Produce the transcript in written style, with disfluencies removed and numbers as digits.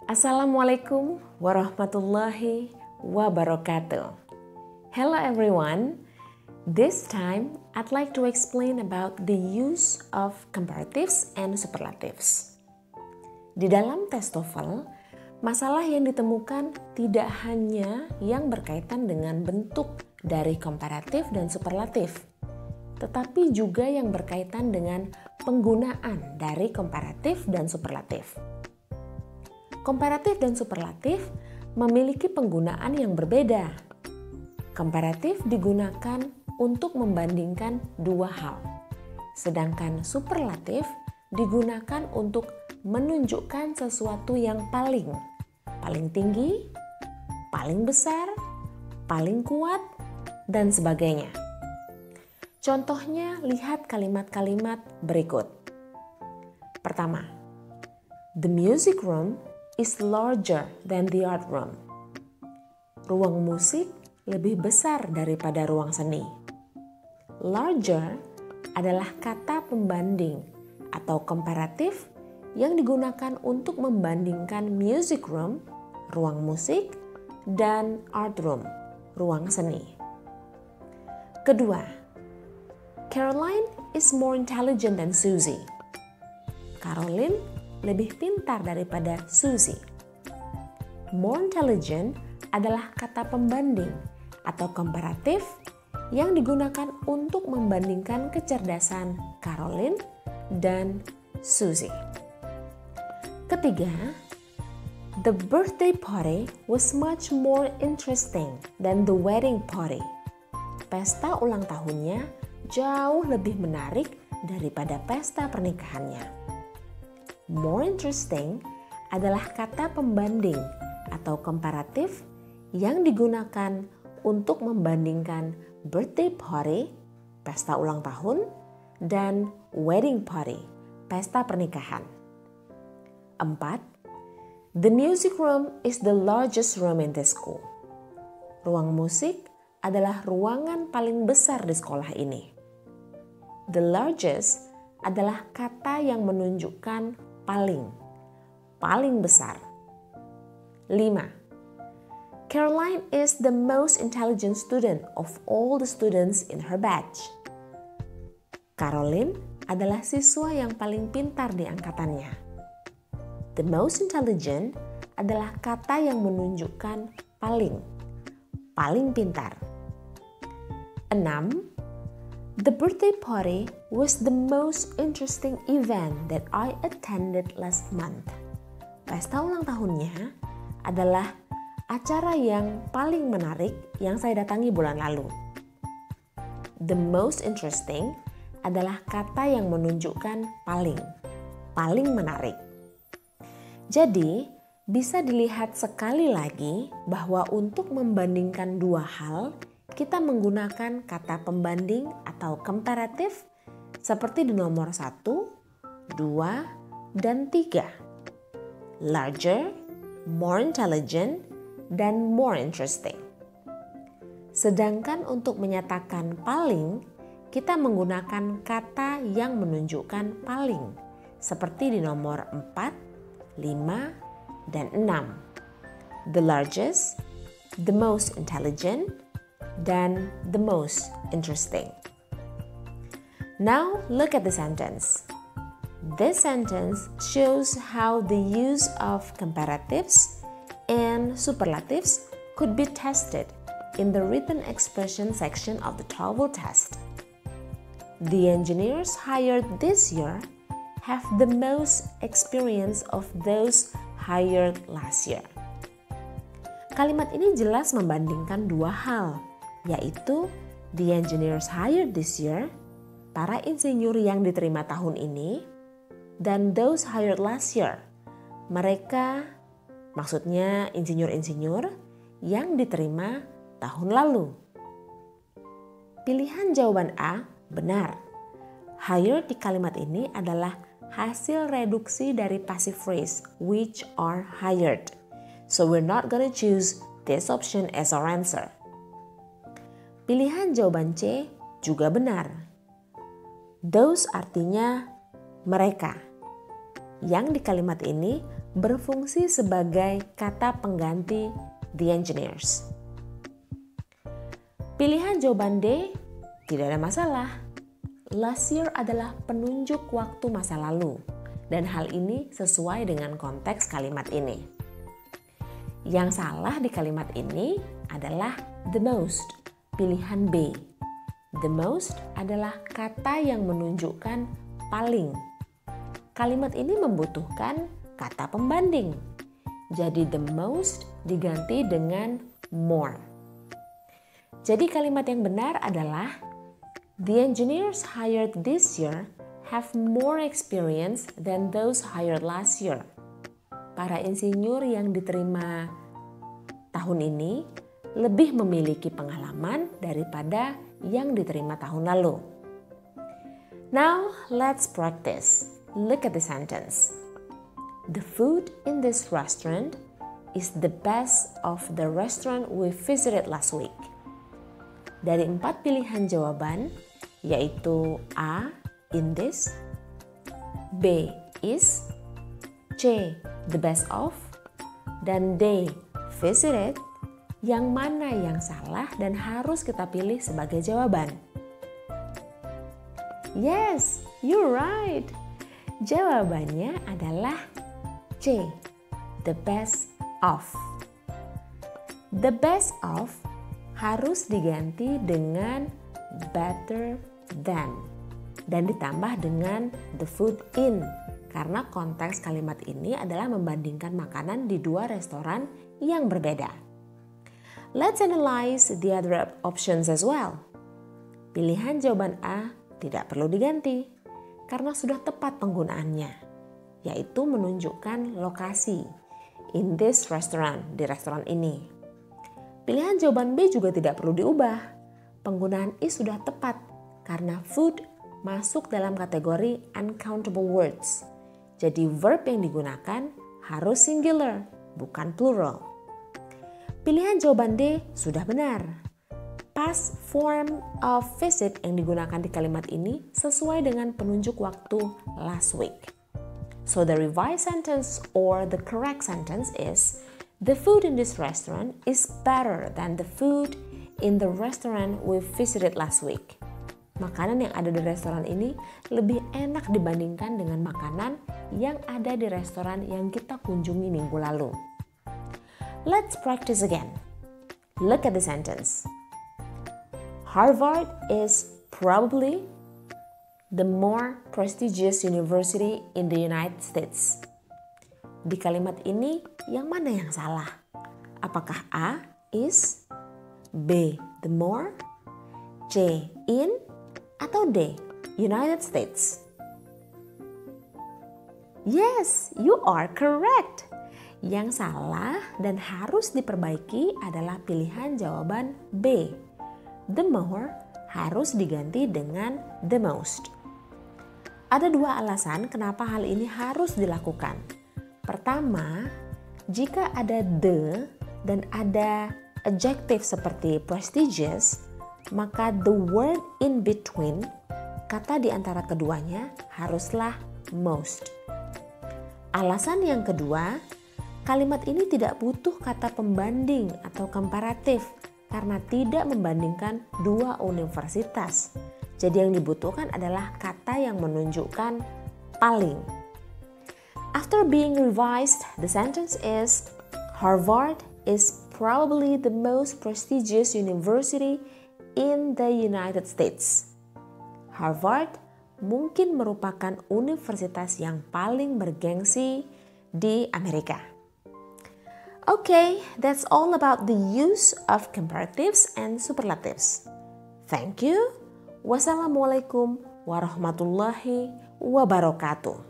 Assalamualaikum warahmatullahi wabarakatuh. Hello everyone. This time I'd like to explain about the use of comparatives and superlatives. Di dalam tes TOEFL, masalah yang ditemukan tidak hanya yang berkaitan dengan bentuk dari komparatif dan superlatif, tetapi juga yang berkaitan dengan penggunaan dari komparatif dan superlatif. Komparatif dan superlatif memiliki penggunaan yang berbeda. Komparatif digunakan untuk membandingkan dua hal, sedangkan superlatif digunakan untuk menunjukkan sesuatu yang paling tinggi, paling besar, paling kuat, dan sebagainya. Contohnya, lihat kalimat-kalimat berikut. Pertama, the music room is larger than the art room. Ruang musik lebih besar daripada ruang seni. Larger adalah kata pembanding atau komparatif yang digunakan untuk membandingkan music room, ruang musik, dan art room, ruang seni. Kedua, Caroline is more intelligent than Susie. Caroline lebih pintar daripada Susie. More intelligent adalah kata pembanding atau komparatif yang digunakan untuk membandingkan kecerdasan Caroline dan Susie. Ketiga, the birthday party was much more interesting than the wedding party. Pesta ulang tahunnya jauh lebih menarik daripada pesta pernikahannya. More interesting adalah kata pembanding atau komparatif yang digunakan untuk membandingkan birthday party, pesta ulang tahun, dan wedding party, pesta pernikahan. 4. The music room is the largest room in the school. Ruang musik adalah ruangan paling besar di sekolah ini. The largest adalah kata yang menunjukkan paling besar. 5. Caroline is the most intelligent student of all the students in her batch. Caroline adalah siswa yang paling pintar di angkatannya. The most intelligent adalah kata yang menunjukkan paling pintar. 6. The birthday party was the most interesting event that I attended last month. Pesta ulang tahunnya adalah acara yang paling menarik yang saya datangi bulan lalu. The most interesting adalah kata yang menunjukkan paling menarik. Jadi, bisa dilihat sekali lagi bahwa untuk membandingkan dua hal, kita menggunakan kata pembanding atau komparatif seperti di nomor 1, 2, dan 3. Larger, more intelligent, dan more interesting. Sedangkan untuk menyatakan paling, kita menggunakan kata yang menunjukkan paling seperti di nomor 4, 5, dan 6. The largest, the most intelligent, dan the most interesting. Now look at the sentence. This sentence shows how the use of comparatives and superlatives could be tested in the written expression section of the TOEFL test. The engineers hired this year have the most experience of those hired last year. Kalimat ini jelas membandingkan dua hal, yaitu the engineers hired this year, para insinyur yang diterima tahun ini, dan those hired last year, mereka, maksudnya insinyur-insinyur yang diterima tahun lalu. Pilihan jawaban A benar. Hired di kalimat ini adalah hasil reduksi dari passive phrase, which are hired. So we're not gonna choose this option as our answer. Pilihan jawaban C juga benar. Those artinya mereka. Yang di kalimat ini berfungsi sebagai kata pengganti the engineers. Pilihan jawaban D tidak ada masalah. Last year adalah penunjuk waktu masa lalu, dan hal ini sesuai dengan konteks kalimat ini. Yang salah di kalimat ini adalah the most, pilihan B. The most adalah kata yang menunjukkan paling. Kalimat ini membutuhkan kata pembanding. Jadi the most diganti dengan more. Jadi kalimat yang benar adalah the engineers hired this year have more experience than those hired last year. Para insinyur yang diterima tahun ini lebih memiliki pengalaman daripada yang diterima tahun lalu. Now, let's practice. Look at the sentence. The food in this restaurant is the best of the restaurant we visited last week. Dari 4 pilihan jawaban, yaitu A, in this, B, is, C, the best of, dan D, visited, yang mana yang salah dan harus kita pilih sebagai jawaban? Yes, you're right. Jawabannya adalah C, the best of. The best of harus diganti dengan better than dan ditambah dengan the food in karena konteks kalimat ini adalah membandingkan makanan di 2 restoran yang berbeda. Let's analyze the other options as well. Pilihan jawaban A tidak perlu diganti karena sudah tepat penggunaannya, yaitu menunjukkan lokasi in this restaurant, di restoran ini. Pilihan jawaban B juga tidak perlu diubah. Penggunaan is sudah tepat karena food masuk dalam kategori uncountable words. Jadi verb yang digunakan harus singular, bukan plural. Pilihan jawaban D sudah benar. Past form of visit yang digunakan di kalimat ini sesuai dengan penunjuk waktu last week. So the revised sentence or the correct sentence is, the food in this restaurant is better than the food in the restaurant we visited last week. Makanan yang ada di restoran ini lebih enak dibandingkan dengan makanan yang ada di restoran yang kita kunjungi minggu lalu. Let's practice again. Look at the sentence. Harvard is probably the more prestigious university in the United States. Di kalimat ini, yang mana yang salah? Apakah A, is, B, the more, C, in, atau D, United States? Yes, you are correct. Yang salah dan harus diperbaiki adalah pilihan jawaban B. The more harus diganti dengan the most. Ada 2 alasan kenapa hal ini harus dilakukan. Pertama, jika ada the dan ada adjective seperti prestigious, maka the word in between, kata di antara keduanya, haruslah most. Alasan yang kedua, kalimat ini tidak butuh kata pembanding atau komparatif karena tidak membandingkan 2 universitas. Jadi yang dibutuhkan adalah kata yang menunjukkan paling. After being revised, the sentence is, Harvard is probably the most prestigious university in the United States. Harvard mungkin merupakan universitas yang paling bergengsi di Amerika. Okay, that's all about the use of comparatives and superlatives. Thank you. Wassalamualaikum warahmatullahi wabarakatuh.